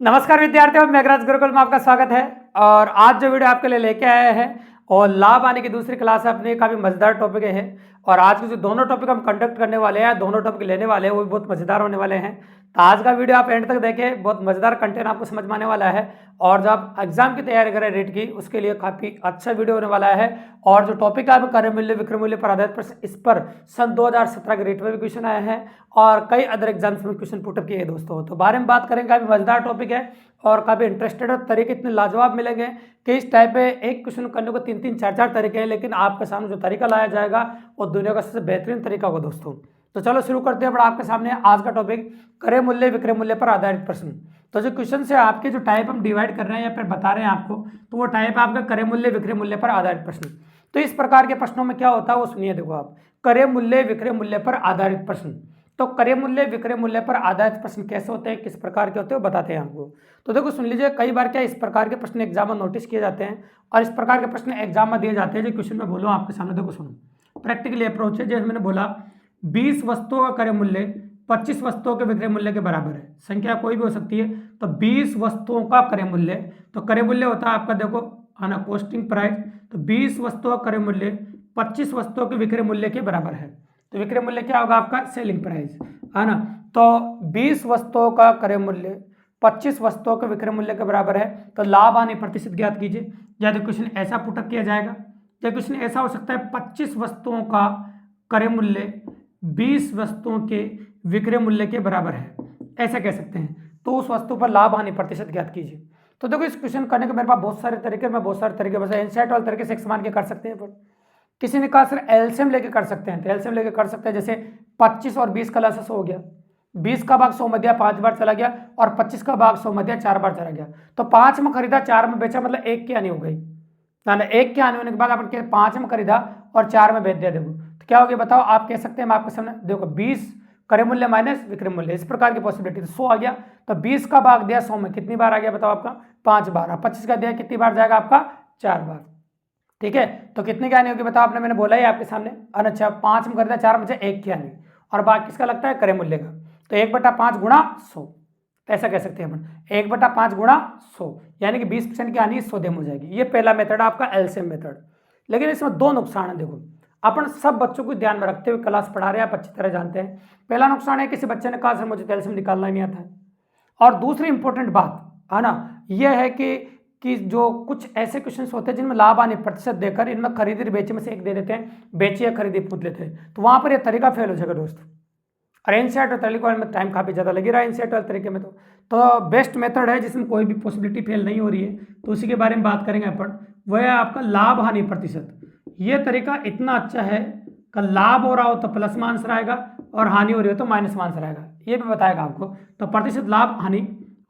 नमस्कार विद्यार्थियों, मेघराज गुरुकुल में आपका स्वागत है। और आज जो वीडियो आपके लिए लेके आए हैं और लाभ आने की दूसरी क्लास है अपनी, काफ़ी मज़ेदार टॉपिक है। और आज के जो दोनों टॉपिक हम कंडक्ट करने वाले हैं, दोनों टॉपिक लेने वाले हैं, वो भी बहुत मज़ेदार होने वाले हैं। तो आज का वीडियो आप एंड तक देखें, बहुत मज़ेदार कंटेंट आपको समझ में आने वाला है। और जब आप एग्जाम की तैयारी करें रीट की, उसके लिए काफ़ी अच्छा वीडियो होने वाला है। और जो टॉपिक है कार्य मूल्य विक्रय मूल्य पर आधारित प्रश्न, इस पर सन 2017 के रीट में भी क्वेश्चन आए हैं और कई अदर एग्जाम्स में क्वेश्चन पुटअप किए दोस्तों। तो बारे में बात करेंगे, काफ़ी मज़ेदार टॉपिक है और काफ़ी इंटरेस्टेड तरीके इतने लाजवाब मिलेंगे कि इस टाइप पे एक क्वेश्चन करने को 3-3 4-4 तरीके हैं, लेकिन आपके सामने जो तरीका लाया जाएगा वो दुनिया का सबसे बेहतरीन तरीका होगा दोस्तों। तो चलो शुरू करते हैं। बड़ा आपके सामने आज का टॉपिक क्रय मूल्य विक्रय मूल्य पर आधारित प्रश्न। तो जो क्वेश्चन से आपके जो टाइप हम डिवाइड कर रहे हैं या फिर बता रहे हैं आपको, तो वो टाइप है आपका क्रय मूल्य विक्रय मूल्य पर आधारित प्रश्न। तो इस प्रकार के प्रश्नों में क्या होता है वो सुनिए। देखो आप, क्रय मूल्य विक्रय मूल्य पर आधारित प्रश्न। तो क्रय मूल्य विक्रय मूल्य पर आधारित प्रश्न कैसे होते हैं, किस प्रकार के होते हैं, वो बताते हैं आपको। तो देखो सुन लीजिए, कई बार क्या इस प्रकार के प्रश्न एग्जाम में नोटिस किए जाते हैं और इस प्रकार के प्रश्न एग्जाम में दिए जाते हैं। जो क्वेश्चन में बोलो आपके सामने, देखो सुनो, प्रैक्टिकली अप्रोच है। जैसे मैंने बोला 20 वस्तुओं का क्रय मूल्य 25 वस्तुओं के विक्रय मूल्य के बराबर है। संख्या कोई भी हो सकती है। तो 20 वस्तुओं का क्रय मूल्य, तो क्रय मूल्य होता है आपका, देखो आना कॉस्टिंग प्राइस। तो 20 वस्तुओं का क्रय मूल्य 25 वस्तुओं के विक्रय मूल्य के बराबर है। तो विक्रय मूल्य क्या होगा आपका, सेलिंग प्राइस, है ना। तो 20 वस्तुओं का क्रय मूल्य 25 वस्तुओं के विक्रय मूल्य के बराबर है। तो लाभ हानि प्रतिशत ज्ञात कीजिए। यदि क्वेश्चन ऐसा पुटअप किया जाएगा, या क्वेश्चन ऐसा हो सकता है 25 वस्तुओं का क्रय मूल्य 20 वस्तुओं के विक्रय मूल्य के बराबर है, ऐसा कह सकते हैं। तो उस वस्तु पर लाभ हानि प्रतिशत ज्ञात कीजिए। तो देखो इस क्वेश्चन करने के मेरे पास बहुत सारे तरीके, मैं बहुत सारे तरीके बस एनसेट वाले तरीके से एक समान के कर सकते हैं। पर किसी ने कहा सर एलसीएम लेके कर सकते हैं, तो एलसीएम लेके कर सकते हैं। जैसे 25 और 20 का लसास हो गया, 20 का भाग 100 में दिया 5 बार चला गया और 25 का भाग 100 में दिया 4 बार चला गया। तो 5 में खरीदा 4 में बेचा, मतलब 1 की हानि हो गई। एक के आने होने के बाद अपन 5 में खरीदा और 4 में बेच दिया। देखो तो क्या हो गया बताओ, आप कह सकते हैं, मैं आपके सामने देखो 20 क्रय मूल्य माइनस विक्रय मूल्य, इस प्रकार की पॉसिबिलिटी। तो 100 आ गया, तो 20 का भाग दिया 100 में, कितनी बार आ गया बताओ आपका, 5 बार। और 25 का दिया कितनी बार जाएगा आपका, 4 बार। ठीक है, तो कितनी की हानि होगी बताओ, आपने मैंने बोला ही आपके सामने। अच्छा 5 में खरीदा 4 में से 1 की हानि, और बाकी किसका लगता है, क्रय मूल्य का। तो 1/5 गुणा 100, ऐसा कह सकते हैं अपन, 1/5 गुणा 100, यानी कि 20% की हानि 100 हो जाएगी। ये पहला मेथड आपका एलसीएम मेथड। लेकिन इसमें दो नुकसान है। देखो अपन सब बच्चों को ध्यान में रखते हुए क्लास पढ़ा रहे हैं, आप अच्छी तरह जानते हैं। पहला नुकसान है, किसी बच्चे ने कहा सर मुझे तो एलसीएम निकालना ही नहीं आता है। और दूसरी इंपॉर्टेंट बात है ना, यह है कि जो कुछ ऐसे क्वेश्चंस होते हैं जिनमें लाभ हानि प्रतिशत देकर इनमें खरीदी बेचे में से एक दे देते हैं, बेची या खरीदी पूछ लेते हैं, तो वहां पर यह तरीका फेल हो जाएगा दोस्तों। और एनसीईआरटी और तरीके में टाइम काफ़ी ज़्यादा लग रहा है एनसीईआरटी वाले तरीके में। तो बेस्ट मेथड है जिसमें कोई भी पॉसिबिलिटी फेल नहीं हो रही है, तो उसी के बारे में बात करेंगे अपन। वह है आपका लाभ हानि प्रतिशत। ये तरीका इतना अच्छा है कि लाभ हो रहा हो तो प्लस में आंसर आएगा और हानि हो रही हो तो माइनस में आंसर आएगा, ये भी बताएगा आपको। तो प्रतिशत लाभ हानि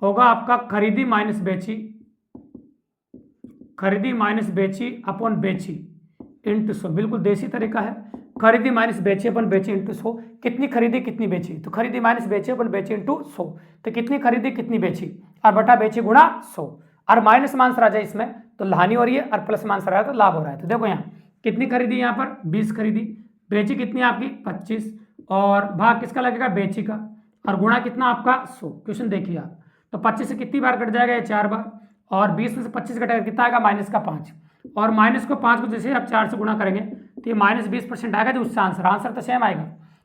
होगा आपका खरीदी माइनस बेची, खरीदी माइनस बेची अपॉन बेची इंटू 100। बिल्कुल देसी तरीका है, खरीदी माइनस बेची अपन बेची इंटू 100। कितनी खरीदी कितनी बेची, तो खरीदी माइनस बेची अपन बेची इंटू 100। तो कितनी खरीदी कितनी बेची और बटा बेची गुणा 100। और माइनस में आंसर आ जाए इसमें तो हानि हो रही है, और प्लस में आंसर आ रहा है तो लाभ हो रहा है। तो देखो यहाँ कितनी खरीदी, यहाँ पर 20 खरीदी, बेची कितनी आपकी 25, और भाग किसका लगेगा, बेची का, और गुणा कितना आपका 100। क्वेश्चन देखिए आप, तो 25 से कितनी बार कट जाएगा, ये 4 बार, और 20 में से 25 घटेगा कितना आएगा, माइनस का 5, और माइनस को 5 को जैसे आप 4 से गुणा करेंगे तो ये माइनस 20% आएगा, जो उससे आंसर तो सेम आएगा।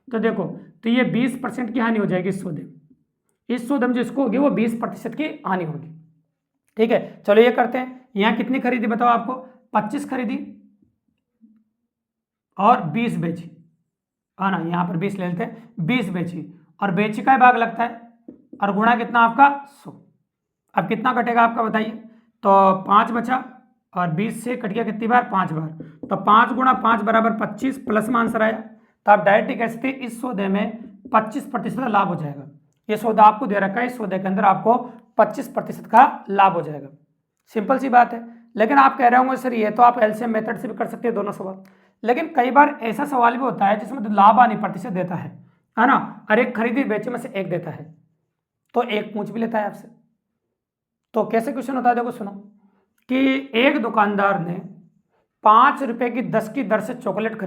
तो देखो तो ये 20% की हानि हो जाएगी इस सौदे में, इस सौदे में जो इसको होगी वो 20% की हानि होगी। ठीक है, चलो ये करते हैं। यहाँ कितनी खरीदी बताओ आपको, 25 खरीदी और 20 बेची, हाँ ना, यहाँ पर 20 ले लेते हैं, 20 बेची और बेची का भाग लगता है, और गुणा कितना आपका 100। अब कितना कटेगा आपका बताइए, तो 5 बचा और 20 से कट गया कितनी बार, 5 बार। तो 5 गुणा 5 बराबर 25, प्लस में आंसर आया। तो आप डायरेक्ट कह सकते इस सौदे में 25% लाभ हो जाएगा। ये सौदा आपको दे रखा है, इस सौदे के अंदर आपको 25% का लाभ हो जाएगा। सिंपल सी बात है। लेकिन आप कह रहे होंगे सर ये तो आप एलसीएम मेथड से भी कर सकते हैं दोनों सवाल। लेकिन कई बार ऐसा सवाल भी होता है जिसमें तो लाभ हानि प्रतिशत देता है ना, और एक खरीदी बेचे में से एक देता है, तो एक पूछ भी लेता है आपसे। तो कैसे क्वेश्चन होता है, देखो सुनो, कि एक दुकानदार ने 5 रुपए की 10 की दर से चॉकलेट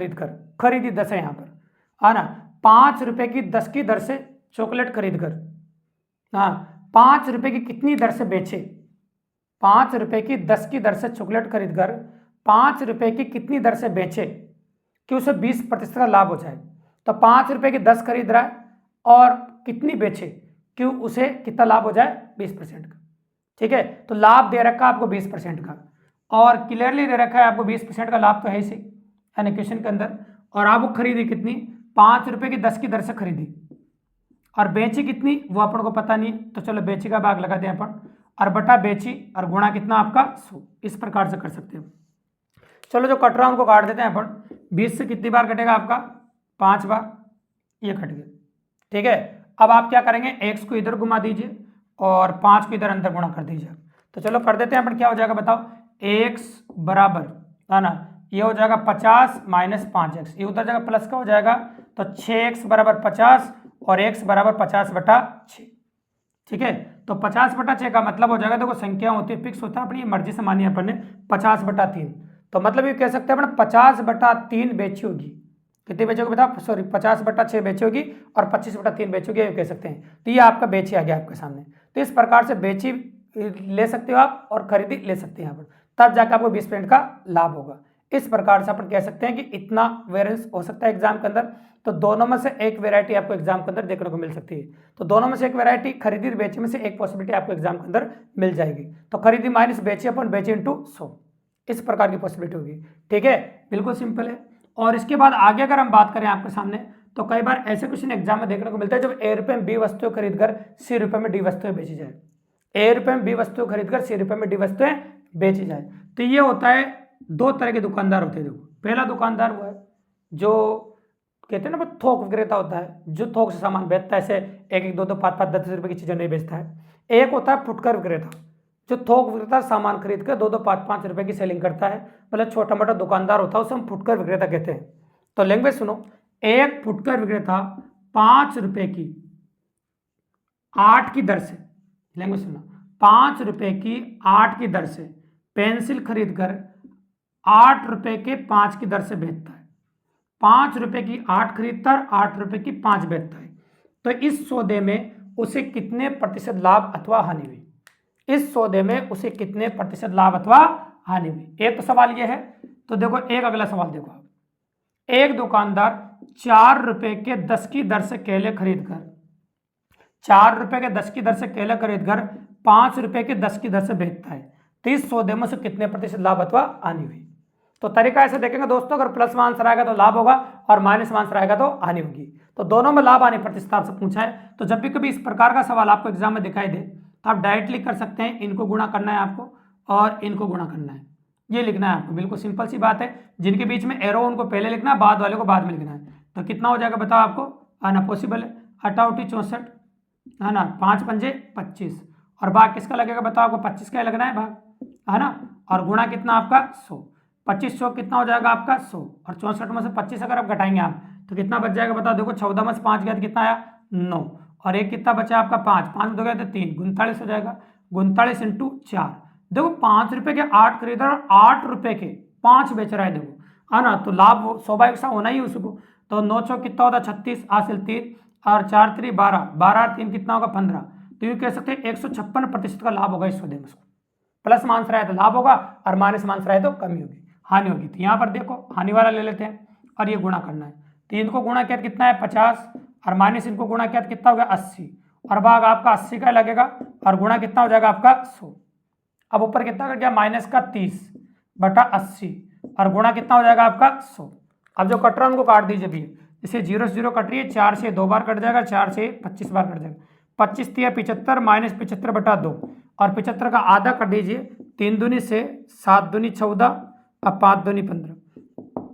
खरीदी 10 है यहाँ पर, है ना, 5 रुपए की 10 की दर से चॉकलेट खरीद कर, हाँ ₹5 की कितनी दर से बेचे, ₹5 की 10 की दर से चॉकलेट खरीदकर ₹5 की कितनी दर से बेचे कि उसे 20% का लाभ हो जाए। तो ₹5 की 10 खरीद रहा है और कितनी बेचे कि उसे कितना लाभ हो जाए, 20% का। ठीक है, तो लाभ दे रखा है आपको 20% का और क्लियरली दे रखा है आपको 20% का लाभ तो है ही यानी क्वेश्चन के अंदर। और आप वो खरीदी कितनी, ₹5 की 10 की दर से खरीदी और बेची कितनी वो अपन को पता नहीं है, तो चलो बेची का भाग लगा दें अपन और बटा बेची और गुणा कितना आपका 100। इस प्रकार से कर सकते हो। चलो जो कट रहा है उनको काट देते हैं अपन। 20 से कितनी बार कटेगा आपका, 5 बार, ये कट गया। ठीक है, अब आप क्या करेंगे, x को इधर घुमा दीजिए और 5 को इधर अंदर गुणा कर दीजिए। तो चलो कर देते हैं अपन, क्या हो जाएगा बताओ, x बराबर है ना, ये हो जाएगा 50 माइनस 5x, ये उधर जाएगा प्लस का हो जाएगा, तो 6x बराबर 50 और x बराबर 50/6। ठीक है, तो 50/6 का मतलब हो जाएगा, देखो संख्या होती है फिक्स होता है, अपनी मर्जी से मानी अपन ने 50/3। तो मतलब ये कह सकते हैं अपन 50/3 बेची होगी, कितनी बेची होगी बताओ, सॉरी 50/6 बेची होगी और 25/3 बेची होगी, ये कह सकते हैं। तो ये आपका बेची आ गया आपके सामने। तो इस प्रकार से बेची ले सकते हो आप और खरीदी ले सकते हैं यहाँ पर, तब जाकर आपको 20% का लाभ होगा। इस प्रकार से अपन कह सकते हैं कि इतना वेरिएंस हो सकता है एग्जाम के अंदर। तो दोनों में से एक वैरायटी आपको एग्जाम के अंदर देखने को मिल सकती है। तो दोनों में से एक वैरायटी, खरीदी और बेची में से एक पॉसिबिलिटी आपको एग्जाम के अंदर मिल जाएगी। तो खरीदी माइनस बेची अपन बेची इंटू 100, इस प्रकार की पॉसिबिलिटी होगी। ठीक है, बिल्कुल सिंपल है। और इसके बाद आगे अगर हम बात करें आपके सामने, तो कई बार ऐसे क्वेश्चन एग्जाम में देखने को मिलता है जब ₹A में B वस्तुएं खरीदकर ₹C में D वस्तुएं बेची जाए, ₹A में B वस्तुएं खरीदकर ₹C में D वस्तुएं बेची जाए। तो ये होता है, दो तरह के दुकानदार होते हैं। देखो, पहला दुकानदार वो है जो कहते हैं ना थोक विक्रेता होता है, जो थोक से सामान बेचता है, ऐसे 1-1, 2-2, 5-5, 10-10 रुपए की चीजें नहीं बेचता है। एक होता है फुटकर विक्रेता, जो थोक विक्रेता सामान खरीद कर 2-2, 5-5 रुपए की सेलिंग करता है, मतलब छोटा मोटा दुकानदार होता है, उसे हम फुटकर विक्रेता कहते हैं। तो लैंग्वेज सुनो, एक फुटकर विक्रेता ₹5 की 8 की दर से, लैंग्वेज सुनो, ₹5 की 8 की दर से पेंसिल खरीदकर ₹8 के 5 की दर से बेचता है। ₹5 की 8 खरीदता है, ₹8 की 5 बेचता है। तो इस सौदे में उसे कितने प्रतिशत लाभ अथवा हानि हुई, इस सौदे में उसे कितने प्रतिशत लाभ अथवा हानि हुई। एक तो सवाल यह है। तो देखो एक अगला सवाल देखो आप, एक दुकानदार ₹4 के 10 की दर से केले खरीदकर, ₹4 के 10 की दर से केले खरीदकर ₹5 के 10 की दर से बेचता है। तो इस सौदे में उसे कितने प्रतिशत लाभ अथवा हानि हुई। तो तरीका ऐसे देखेंगे दोस्तों, अगर प्लस में आंसर आएगा तो लाभ होगा और माइनस में आंसर आएगा तो हानि होगी। तो दोनों में लाभ हानि प्रतिशत आपसे पूछा है। तो जब भी कभी इस प्रकार का सवाल आपको एग्जाम में दिखाई दे तो आप डायरेक्टली कर सकते हैं, इनको गुणा करना है आपको और इनको गुणा करना है, ये लिखना है आपको। बिल्कुल सिंपल सी बात है। जिनके बीच में एरो उनको पहले लिखना है, बाद वाले को बाद में लिखना है। तो कितना हो जाएगा बताओ आपको, आना पॉसिबल है, 8 64 है ना, 5 पंजे 25 और भाग किसका लगेगा बताओ, आपको 25 का लगना है भाग, है ना, और गुणा कितना आपका 100, 2500 कितना हो जाएगा आपका 100 और 64 में से 25 अगर आप घटाएंगे आप तो कितना बच जाएगा बताओ। देखो 14 में से 5 गया तो कितना आया 9 और एक कितना बचा आपका 5, 5 में 2 गया तो 3, 39 हो जाएगा। 39 इंटू 4, देखो ₹5 के 8 खरीदा और ₹8 के 5 बेच रहा है, देखो है ना, तो लाभ स्वाभाविक सा होना ही उसको। तो 9 चौक कितना होता है 36, हासिल 3 और 4 3 12, 12 और 3 कितना होगा 15। तो ये कह सकते हैं 156% का लाभ होगा इस सौदे में। प्लस में आंसर आया तो लाभ होगा और माइनस में आंसर आया तो कमी होगी, हानि होगी। तो यहाँ पर देखो हानि वाला ले लेते हैं और ये गुणा करना है। तो इनको गुणा किया कितना है 50 और माइनस इनको गुणा किया कितना हो गया 80 और भाग आपका 80 का लगेगा और गुणा कितना हो जाएगा आपका 100। अब ऊपर कितना कर गया माइनस का 30/80 और गुणा कितना हो जाएगा आपका 100। अब जो कट रहा है उनको काट दीजिए भी, इसे 0 से 0 कट रही है, 4 से 2 बार कट जाएगा, 4 से 25 बार कट जाएगा। 25 तिया 75 माइनस 75/2 और 75 का आधा कर दीजिए, 3 दूनी से 7 दूनी 14 और 5 दूनी 15,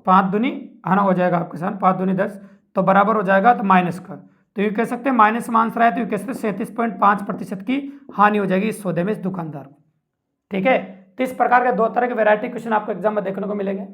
5 दूनी आना हो जाएगा आपके साथ, 5 दूनी 10 तो बराबर हो जाएगा तो माइनस का। तो ये कह सकते हैं माइनस में आंसर आया तो ये कह सकते हैं 37.5% की हानि हो जाएगी इस सौदे में इस दुकानदार को। ठीक है, तो इस प्रकार के दो तरह के वैरायटी क्वेश्चन आपको एग्जाम में देखने को मिलेंगे।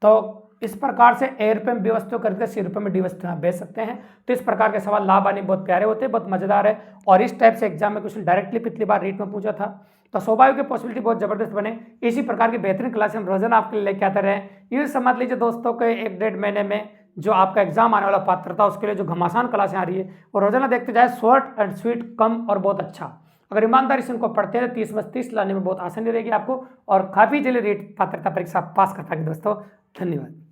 तो इस प्रकार से ₹A में B वस्तु खरीदकर ₹C में D वस्तु बेच सकते हैं। तो इस प्रकार के सवाल लाभ आने बहुत प्यारे होते हैं, बहुत मजेदार है और इस टाइप से एग्जाम में क्वेश्चन डायरेक्टली पिछली बार रीट में पूछा था। तो स्वाभाविक की पॉसिबिलिटी बहुत जबरदस्त बने, इसी प्रकार की बेहतरीन क्लास हम रोजाना आपके लिए लेके आते रहे। ये समझ लीजिए दोस्तों के 1-1.5 महीने में जो आपका एग्जाम आने वाला पात्रता उसके लिए जो घमासान क्लासें आ रही है वो रोजाना देखते जाए, शॉर्ट एंड स्वीट, कम और बहुत अच्छा। अगर ईमानदारी से उनको पढ़ते हैं तो 30 में 30 लाने में बहुत आसानी रहेगी आपको और काफ़ी जल्दी रेट पात्रता परीक्षा पास कर पाएंगे दोस्तों। धन्यवाद।